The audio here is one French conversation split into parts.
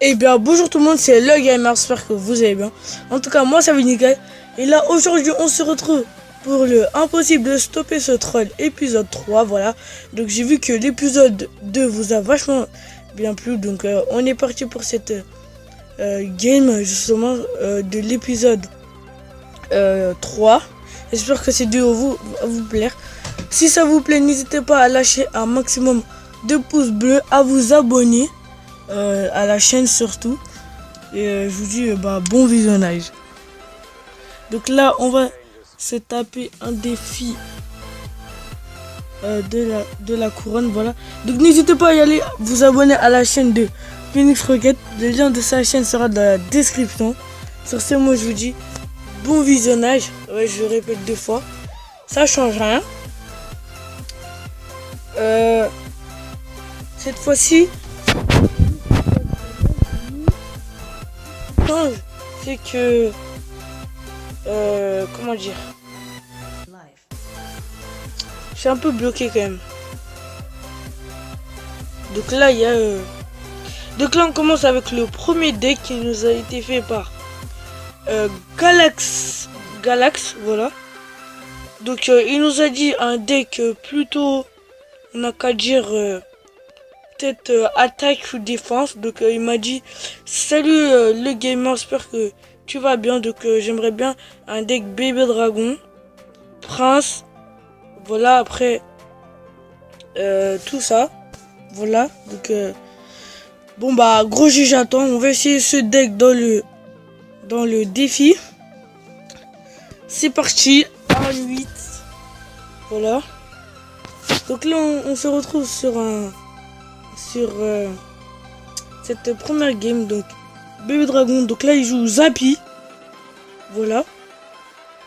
Eh bien bonjour tout le monde, c'est le gamer, j'espère que vous allez bien. En tout cas moi ça va nickel. Et là aujourd'hui on se retrouve pour le impossible de stopper ce troll épisode 3, voilà. Donc j'ai vu que l'épisode 2 vous a vachement bien plu, donc on est parti pour cette game justement de l'épisode 3. J'espère que cette vidéo va vous plaire. Si ça vous plaît, n'hésitez pas à lâcher un maximum de pouces bleus, à vous abonner à la chaîne surtout. Et je vous dis bon visionnage. Donc là on va se taper un défi de la couronne, voilà. Donc n'hésitez pas à y aller, vous abonner à la chaîne de Phoenix Rocket. Le lien de sa chaîne sera dans la description. Sur ce, moi je vous dis bon visionnage. Ouais, je répète 2 fois, ça change rien. Cette fois-ci, c'est que comment dire, je suis un peu bloqué quand même. Donc là il y a donc là on commence avec le premier deck qui nous a été fait par Galax, voilà. Donc il nous a dit un deck plutôt, on n'a qu'à dire peut-être attaque ou défense. Donc il m'a dit salut le gamer, j'espère que tu vas bien. Donc j'aimerais bien un deck bébé dragon, prince, voilà. Après tout ça, voilà. Donc bon bah gros juge, j'attends. On va essayer ce deck dans le défi. C'est parti, R8, voilà. Donc là on se retrouve sur cette première game, donc bébé dragon. Donc là il joue Zappy, voilà.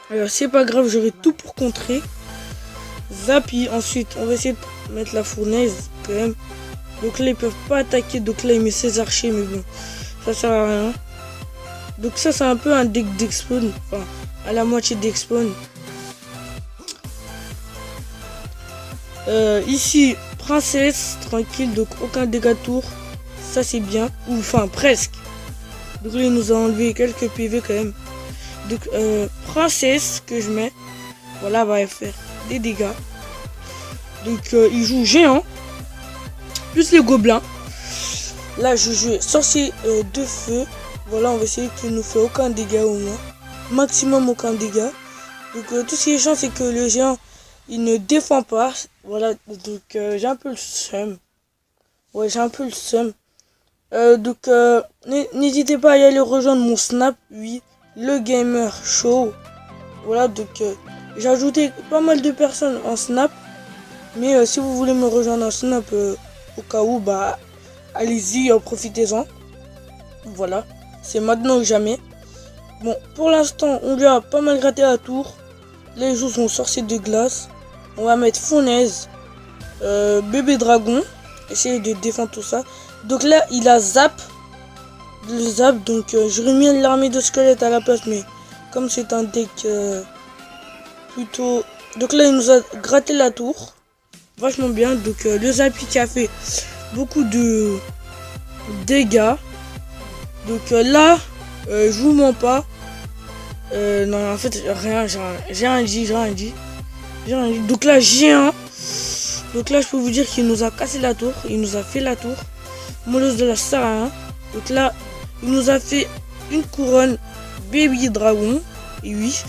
Alors c'est pas grave, j'aurai tout pour contrer Zappy. Ensuite on va essayer de mettre la fournaise quand même. Donc là ils peuvent pas attaquer, donc là il met ses archers, mais bon ça sert à rien. Donc ça c'est un peu un deck d'expawn, enfin à la moitié d'expawn. Ici princesse tranquille, donc aucun dégât tour, ça c'est bien, ou enfin presque. Donc là il nous a enlevé quelques PV quand même. Donc princesse que je mets, voilà, va faire des dégâts. Donc il joue géant plus les gobelins. Là je joue sorcier de feu, voilà. On va essayer qu'il ne fait aucun dégât, au moins maximum aucun dégât. Donc tout ce qui est chiant, c'est que le géant il ne défend pas, voilà. Donc j'ai un peu le seum, ouais, j'ai un peu le seum. Donc n'hésitez pas à y aller rejoindre mon snap, oui, le gamer show, voilà. Donc j'ai ajouté pas mal de personnes en snap, mais si vous voulez me rejoindre en snap au cas où, bah allez-y, profitez-en, voilà. C'est maintenant ou jamais. Bon, pour l'instant on lui a pas mal gratté la tour. Là il joue son sorcier de glace. On va mettre fournaise, bébé dragon, essayer de défendre tout ça. Donc là il a le zap, donc j'aurais mis l'armée de squelettes à la place, mais comme c'est un deck plutôt, donc là il nous a gratté la tour vachement bien. Donc le Zappy qui a fait beaucoup de dégâts. Donc là je vous mens pas, non en fait rien, j'ai rien dit. Donc là géant, donc là je peux vous dire qu'il nous a cassé la tour, il nous a fait la tour. Molosse de la star, hein. Donc là il nous a fait une couronne baby dragon. Et oui,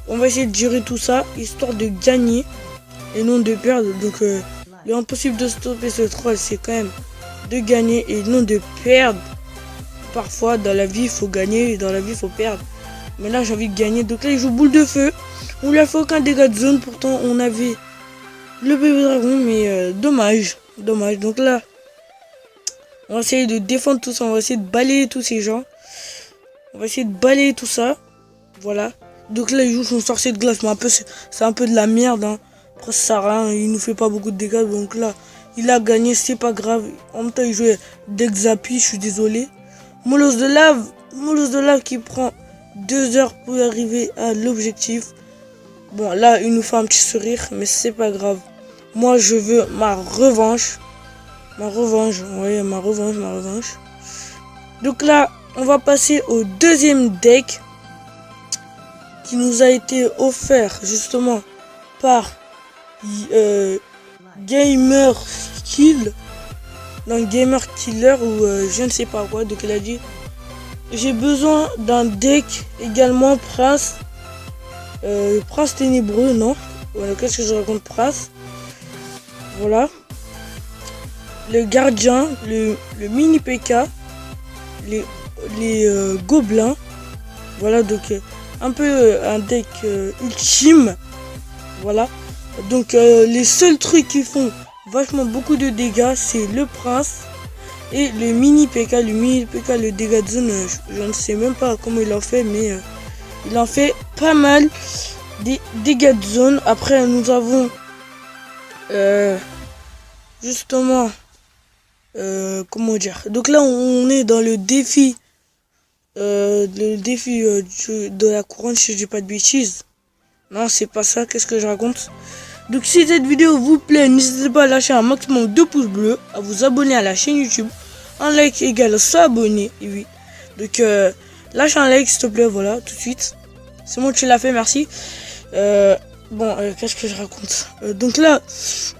on va essayer de gérer tout ça histoire de gagner et non de perdre. Donc l'impossible de stopper ce troll, c'est quand même de gagner et non de perdre. Parfois dans la vie il faut gagner et dans la vie il faut perdre, mais là j'ai envie de gagner. Donc là il joue boule de feu, on lui a fait aucun dégât de zone, pourtant on avait le bébé dragon, mais dommage. Donc là on va essayer de défendre tout ça, on va essayer de balayer tous ces gens, on va essayer de balayer tout ça, voilà. Donc là il joue son sorcier de glace, mais c'est un peu de la merde, hein. Après ça sert à rien, il nous fait pas beaucoup de dégâts. Donc là il a gagné, c'est pas grave. En même temps il jouait deck Zappy, je suis désolé. Molosse de lave qui prend 2 heures pour arriver à l'objectif. Bon là il nous fait un petit sourire, mais c'est pas grave. Moi je veux ma revanche. Ma revanche. Donc là, on va passer au deuxième deck qui nous a été offert justement par Gamer Kill, dans Gamer Killer ou je ne sais pas quoi. Donc il a dit j'ai besoin d'un deck également Prince, Prince ténébreux, non, voilà, qu'est-ce que je raconte, Prince, voilà, le gardien, le mini PK, les gobelins, voilà, donc un peu un deck ultime, voilà. Donc les seuls trucs qui font vachement beaucoup de dégâts, c'est le prince et le mini PK. Le mini PK, le dégât de zone, je ne sais même pas comment il en fait, mais il en fait pas mal des dégâts de zone. Après nous avons justement comment dire, donc là on est dans le défi de la couronne, si je dis pas de bêtises. Non, c'est pas ça, qu'est-ce que je raconte. Donc si cette vidéo vous plaît, n'hésitez pas à lâcher un maximum de pouces bleus, à vous abonner à la chaîne YouTube, un like égal à s'abonner, et oui. Donc lâche un like s'il te plaît, voilà, tout de suite. C'est bon, tu l'as fait, merci. Qu'est-ce que je raconte, donc là,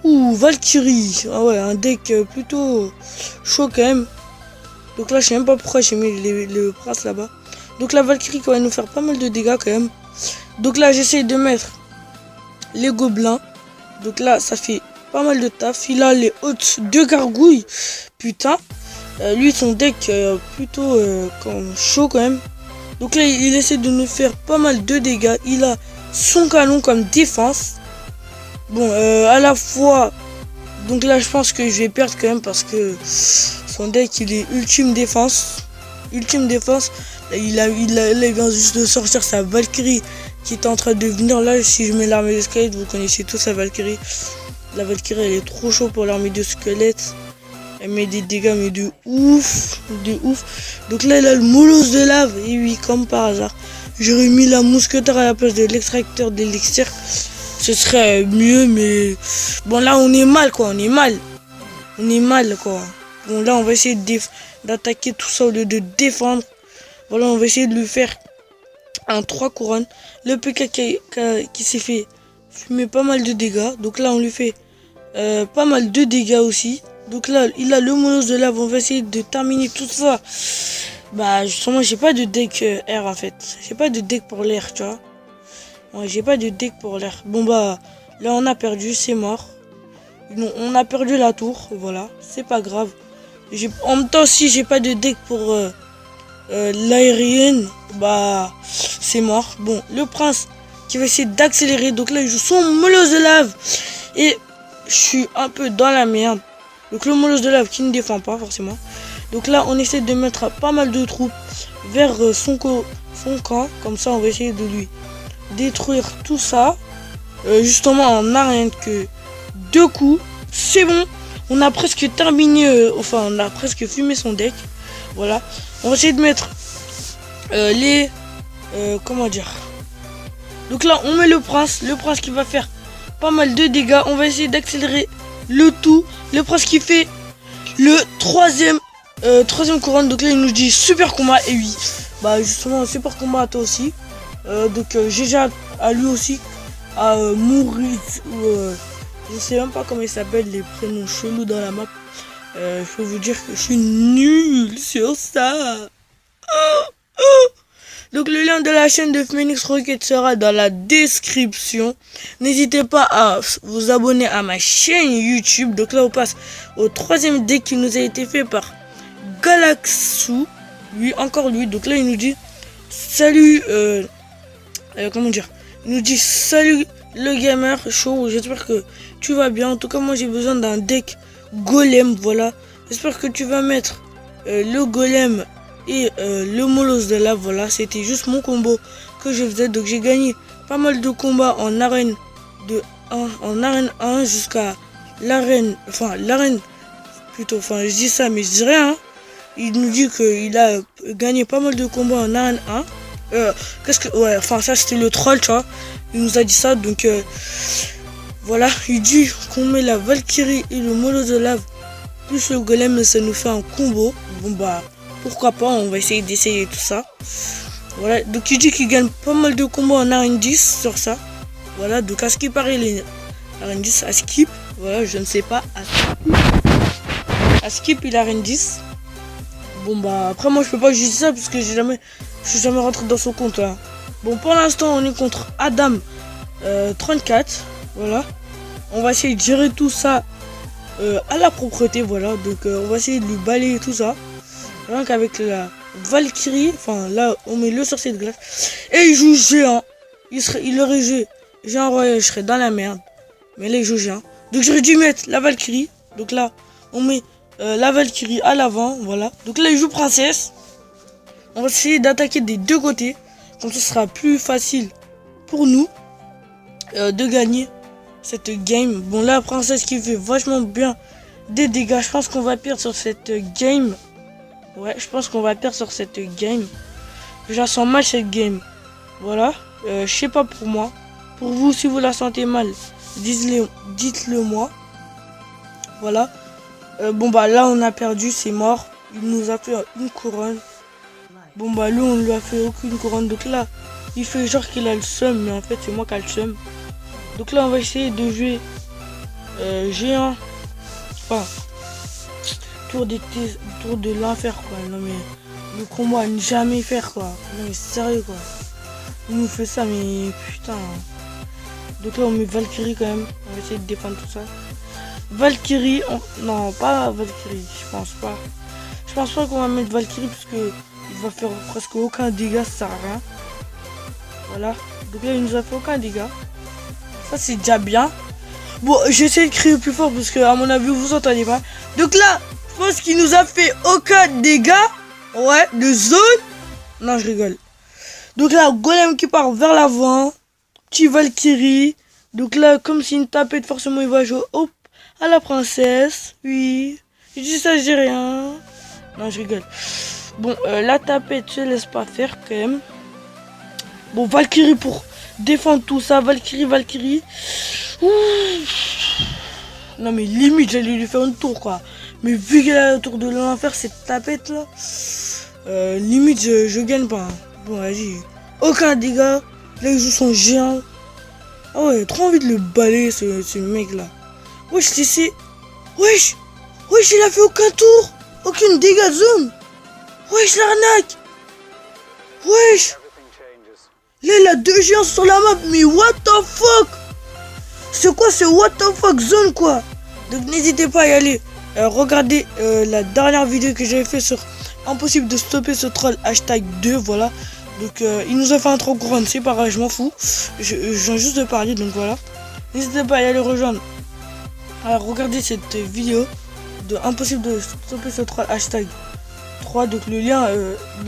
Valkyrie, ah ouais, un deck plutôt chaud quand même. Donc là, je sais même pas pourquoi j'ai mis le prince là-bas. Donc la Valkyrie qui va nous faire pas mal de dégâts quand même. Donc là, j'essaie de mettre les gobelins. Donc là, ça fait pas mal de taf. Il a les hautes de gargouilles. Putain. Lui, son deck plutôt chaud quand même. Donc là, il essaie de nous faire pas mal de dégâts. Il a son canon comme défense. Bon, à la fois... Donc là, je pense que je vais perdre quand même parce que son deck, il est ultime défense. Ultime défense. Là, il vient juste de sortir sa Valkyrie qui est en train de venir. Là, si je mets l'armée de squelette, vous connaissez tous la Valkyrie. La Valkyrie, elle est trop chaud pour l'armée de squelette. Elle met des dégâts, mais de ouf. De ouf. Donc là, il a le molosse de lave. Et oui, comme par hasard. J'aurais mis la mousquetaire à la place de l'extracteur d'élixir. Ce serait mieux, mais bon, là on est mal quoi, on est mal quoi. Bon, là on va essayer d'attaquer tout ça au lieu de défendre. Voilà, on va essayer de lui faire un 3 couronnes. Le PK qui s'est fait fumer pas mal de dégâts, donc là on lui fait pas mal de dégâts aussi. Donc là il a le molosse de lave, on va essayer de terminer tout ça. Bah justement, j'ai pas de deck R en fait, j'ai pas de deck pour l'air, tu vois. Ouais, j'ai pas de deck pour l'air. Bon bah, là on a perdu, c'est mort. Non, on a perdu la tour, voilà, c'est pas grave. En même temps, si j'ai pas de deck pour l'aérienne, bah c'est mort. Bon, le prince qui va essayer d'accélérer, donc là il joue son molosse de lave. Et je suis un peu dans la merde. Donc le molosse de lave qui ne défend pas forcément. Donc là on essaie de mettre pas mal de troupes vers son camp. Comme ça on va essayer de lui détruire tout ça, justement en a rien que 2 coups. C'est bon, on a presque terminé, enfin on a presque fumé son deck. Voilà, on va essayer de mettre comment dire, donc là on met le prince qui va faire pas mal de dégâts. On va essayer d'accélérer le tout. Le prince qui fait le troisième couronne. Donc là il nous dit super combat. Et oui, bah justement super combat à toi aussi. Donc GG à lui aussi, à Maurice, je sais même pas comment il s'appelle, les prénoms chelous dans la map. Je peux vous dire que je suis nul sur ça. Donc le lien de la chaîne de Phoenix Rocket sera dans la description. N'hésitez pas à vous abonner à ma chaîne YouTube. Donc là on passe au troisième deck qui nous a été fait par Galaxou. Lui, encore lui. Donc là il nous dit salut, comment dire, il nous dit salut le gamer chaud, j'espère que tu vas bien. En tout cas moi j'ai besoin d'un deck golem, voilà, j'espère que tu vas mettre le golem et le molosse de lave. Voilà, c'était juste mon combo que je faisais. Donc j'ai gagné pas mal de combats en arène 1 jusqu'à l'arène, plutôt, je dis ça mais je dis rien, hein. Il nous dit qu'il a gagné pas mal de combats en arène 1. Ça c'était le troll, tu vois. Il nous a dit ça, donc voilà. Il dit qu'on met la Valkyrie et le molosse de lave plus le golem, ça nous fait un combo. Bon bah, pourquoi pas, on va essayer d'essayer tout ça. Voilà, donc il dit qu'il gagne pas mal de combats en arène 10 sur ça. Voilà, donc à ce qui paraît, les arène 10 à skip. Voilà, je ne sais pas. À skip, il a arène 10. Bon bah après moi je peux pas juger ça parce que je suis jamais rentré dans son compte là. Bon pour l'instant on est contre Adam 34. Voilà. On va essayer de gérer tout ça à la propreté, voilà. Donc on va essayer de lui balayer tout ça. Rien qu'avec la Valkyrie. Enfin là on met le sorcier de glace. Et il joue géant. Il aurait joué géant royal, je serais dans la merde. Mais là il joue géant. Donc j'aurais dû mettre la Valkyrie. Donc là on met la Valkyrie à l'avant, voilà. Donc là il joue princesse. On va essayer d'attaquer des deux côtés. Comme ça sera plus facile pour nous de gagner cette game. Bon là princesse qui fait vachement bien des dégâts. Je pense qu'on va perdre sur cette game. Ouais, je pense qu'on va perdre sur cette game. Je la sens mal cette game. Voilà. Je sais pas pour moi. Pour vous, si vous la sentez mal, dites-le moi. Voilà. Bon bah là on a perdu, c'est mort. Il nous a fait une couronne. Bon bah lui on lui a fait aucune couronne. Donc là il fait genre qu'il a le seum, mais en fait c'est moi qui a le seum. Donc là on va essayer de jouer géant. Enfin tour de l'enfer quoi. Non mais le combat à ne jamais faire quoi. Non mais sérieux quoi. Il nous fait ça mais putain. Donc là on met Valkyrie quand même. On va essayer de défendre tout ça. Valkyrie, non pas Valkyrie, je pense pas. Je pense pas qu'on va mettre Valkyrie parce que il va faire presque aucun dégât, ça sert à rien. Voilà, donc là il nous a fait aucun dégât. Ça c'est déjà bien. Bon, j'essaie de crier plus fort parce que à mon avis vous entendez pas. Donc là, je pense qu'il nous a fait aucun dégât. Ouais, de zone. Non, je rigole. Donc là, Golem qui part vers l'avant. Petit Valkyrie. Donc là, comme c'est une tapette, forcément il va jouer au à la princesse, oui. Je dis ça, je dis rien. Non, je rigole. Bon, la tapette se laisse pas faire quand même. Bon, Valkyrie pour défendre tout ça. Valkyrie. Ouh. Non, mais limite, j'allais lui faire une tour, quoi. Mais vu qu'elle a la tour de l'enfer, cette tapette là, limite, je gagne pas. Hein. Bon, vas-y. Aucun dégât. Là, il joue son géant. Ah ouais, trop envie de le balayer, ce mec là. Wesh, c'est... Wesh, il a fait aucun tour. Aucune dégâts de zone. Wesh, l'arnaque. Wesh. Là, il a deux géants sur la map. Mais what the fuck. C'est quoi ce what the fuck zone, quoi. Donc, n'hésitez pas à y aller. Regardez la dernière vidéo que j'avais fait sur impossible de stopper ce troll #2, voilà. Donc, il nous a fait un trop grand, c'est pas grave, je m'en fous. Je viens juste de parler, donc voilà. N'hésitez pas à y aller rejoindre. Alors regardez cette vidéo de impossible de stopper ce troll #3. Donc le lien,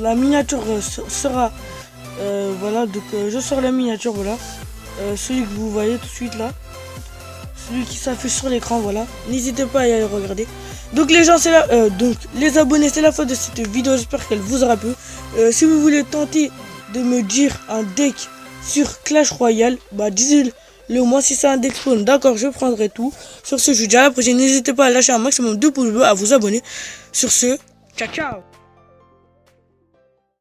la miniature sera voilà. Donc je sors la miniature, voilà. Celui que vous voyez tout de suite là, celui qui s'affiche sur l'écran, voilà. N'hésitez pas à y aller regarder. Donc les gens, c'est là, donc les abonnés, c'est la fin de cette vidéo. J'espère qu'elle vous aura plu. Si vous voulez tenter de me dire un deck sur Clash Royale, bah dites-le moi si c'est un deck spawn, d'accord, je prendrai tout. Sur ce, je vous dis à la prochaine. N'hésitez pas à lâcher un maximum de pouces bleus, à vous abonner. Sur ce, ciao ciao.